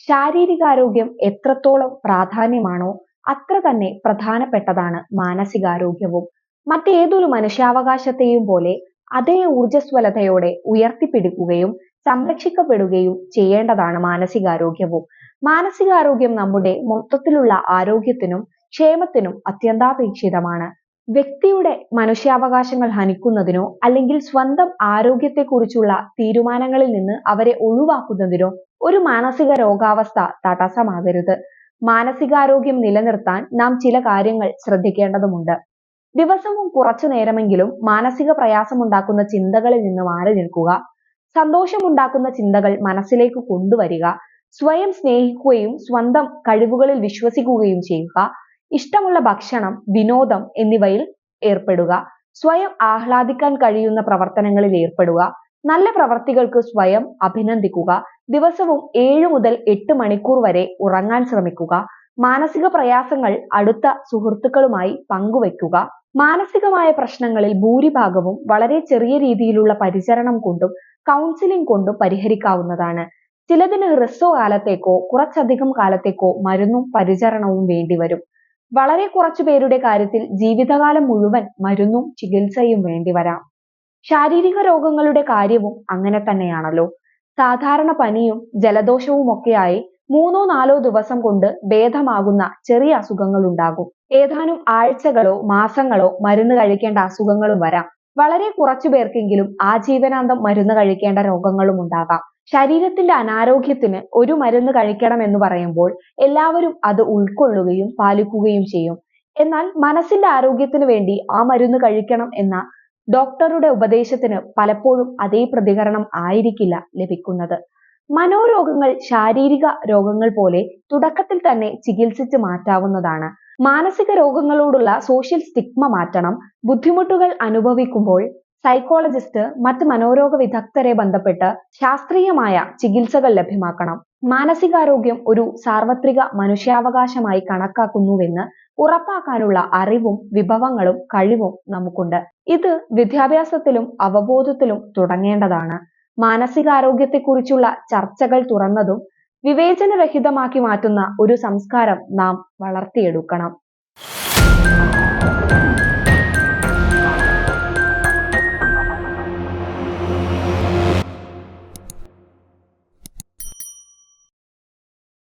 ശാരീരികാരോഗ്യം എത്രത്തോളം പ്രാധാന്യമാണോ അത്ര തന്നെ പ്രധാനപ്പെട്ടതാണ് മാനസികാരോഗ്യവും. മറ്റേതൊരു മനുഷ്യാവകാശത്തെയും പോലെ അതേ ഊർജ്ജസ്വലതയോടെ ഉയർത്തിപ്പിടിക്കുകയും സംരക്ഷിക്കപ്പെടുകയും ചെയ്യേണ്ടതാണ് മാനസികാരോഗ്യവും. മാനസികാരോഗ്യം നമ്മുടെ മൊത്തത്തിലുള്ള ആരോഗ്യത്തിനും ക്ഷേമത്തിനും അത്യന്താപേക്ഷിതമാണ്. വ്യക്തിയുടെ മനുഷ്യാവകാശങ്ങൾ ഹനിക്കുന്നതിനോ അല്ലെങ്കിൽ സ്വന്തം ആരോഗ്യത്തെക്കുറിച്ചുള്ള തീരുമാനങ്ങളിൽ നിന്ന് അവരെ ഒഴിവാക്കുന്നതിനോ ഒരു മാനസിക രോഗാവസ്ഥ തടസ്സമാകരുത്. മാനസികാരോഗ്യം നിലനിർത്താൻ നാം ചില കാര്യങ്ങൾ ശ്രദ്ധിക്കേണ്ടതുണ്ട്. ദിവസവും കുറച്ചു നേരമെങ്കിലും മാനസിക പ്രയാസമുണ്ടാക്കുന്ന ചിന്തകളിൽ നിന്ന് മാറി നിൽക്കുക. സന്തോഷമുണ്ടാക്കുന്ന ചിന്തകൾ മനസ്സിലേക്ക് കൊണ്ടുവരിക. സ്വയം സ്നേഹിക്കുകയും സ്വന്തം കഴിവുകളിൽ വിശ്വസിക്കുകയും ചെയ്യുക. ഇഷ്ടമുള്ള ഭക്ഷണം, വിനോദം എന്നിവയിൽ ഏർപ്പെടുക. സ്വയം ആഹ്ലാദിക്കാൻ കഴിയുന്ന പ്രവർത്തനങ്ങളിൽ ഏർപ്പെടുക. നല്ല പ്രവർത്തികൾക്ക് സ്വയം അഭിനന്ദിക്കുക. ദിവസവും 7 മുതൽ 8 മണിക്കൂർ വരെ ഉറങ്ങാൻ ശ്രമിക്കുക. മാനസിക പ്രയാസങ്ങൾ അടുത്ത സുഹൃത്തുക്കളുമായി പങ്കുവെക്കുക. മാനസികമായ പ്രശ്നങ്ങളിൽ ഭൂരിഭാഗവും വളരെ ചെറിയ രീതിയിലുള്ള പരിചരണം കൊണ്ടും കൗൺസിലിംഗ് കൊണ്ടും പരിഹരിക്കാവുന്നതാണ്. ചിലതിന് ഹ്രസ്വകാലത്തേക്കോ കുറച്ചധികം കാലത്തേക്കോ മരുന്നും പരിചരണവും വേണ്ടിവരും. വളരെ കുറച്ചു പേരുടെ കാര്യത്തിൽ ജീവിതകാലം മുഴുവൻ മരുന്നും ചികിത്സയും വേണ്ടിവരാം. ശാരീരിക രോഗങ്ങളുടെ കാര്യവും അങ്ങനെ തന്നെയാണല്ലോ. സാധാരണ പനിയും ജലദോഷവും ഒക്കെയായി 3-4 ദിവസം കൊണ്ട് ഭേദമാകുന്ന ചെറിയ അസുഖങ്ങൾ ഉണ്ടാകും. ഏതാനും ആഴ്ചകളോ മാസങ്ങളോ മരുന്ന് കഴിക്കേണ്ട അസുഖങ്ങളും വരാം. വളരെ കുറച്ചു പേർക്കെങ്കിലും ആജീവനാന്തം മരുന്ന് കഴിക്കേണ്ട രോഗങ്ങളും ഉണ്ടാകാം. ശരീരത്തിന്റെ അനാരോഗ്യത്തിന് ഒരു മരുന്ന് കഴിക്കണം എന്ന് പറയുമ്പോൾ എല്ലാവരും അത് ഉൾക്കൊള്ളുകയും പാലിക്കുകയും ചെയ്യും. എന്നാൽ മനസ്സിന്റെ ആരോഗ്യത്തിന് വേണ്ടി ആ മരുന്ന് കഴിക്കണം എന്ന ഡോക്ടറുടെ ഉപദേശത്തിന് പലപ്പോഴും അതേ പ്രതികരണം ആയിരിക്കില്ല ലഭിക്കുന്നത്. മനോരോഗങ്ങൾ ശാരീരിക രോഗങ്ങൾ പോലെ തുടക്കത്തിൽ തന്നെ ചികിത്സിച്ച് മാറ്റാവുന്നതാണ്. മാനസിക രോഗങ്ങളോടുള്ള സോഷ്യൽ സ്റ്റിഗ്മ മാറ്റണം. ബുദ്ധിമുട്ടുകൾ അനുഭവിക്കുമ്പോൾ സൈക്കോളജിസ്റ്റ്, മറ്റ് മനോരോഗ വിദഗ്ധരെ ബന്ധപ്പെട്ട് ശാസ്ത്രീയമായ ചികിത്സകൾ ലഭ്യമാക്കണം. മാനസികാരോഗ്യം ഒരു സാർവത്രിക മനുഷ്യാവകാശമായി കണക്കാക്കുന്നുവെന്ന് ഉറപ്പാക്കാനുള്ള അറിവും വിഭവങ്ങളും കഴിവും നമുക്കുണ്ട്. ഇത് വിദ്യാഭ്യാസത്തിലും അവബോധത്തിലും തുടങ്ങേണ്ടതാണ്. മാനസികാരോഗ്യത്തെക്കുറിച്ചുള്ള ചർച്ചകൾ തുറന്നതും വിവേചനരഹിതമാക്കി മാറ്റുന്ന ഒരു സംസ്കാരം നാം വളർത്തിയെടുക്കണം.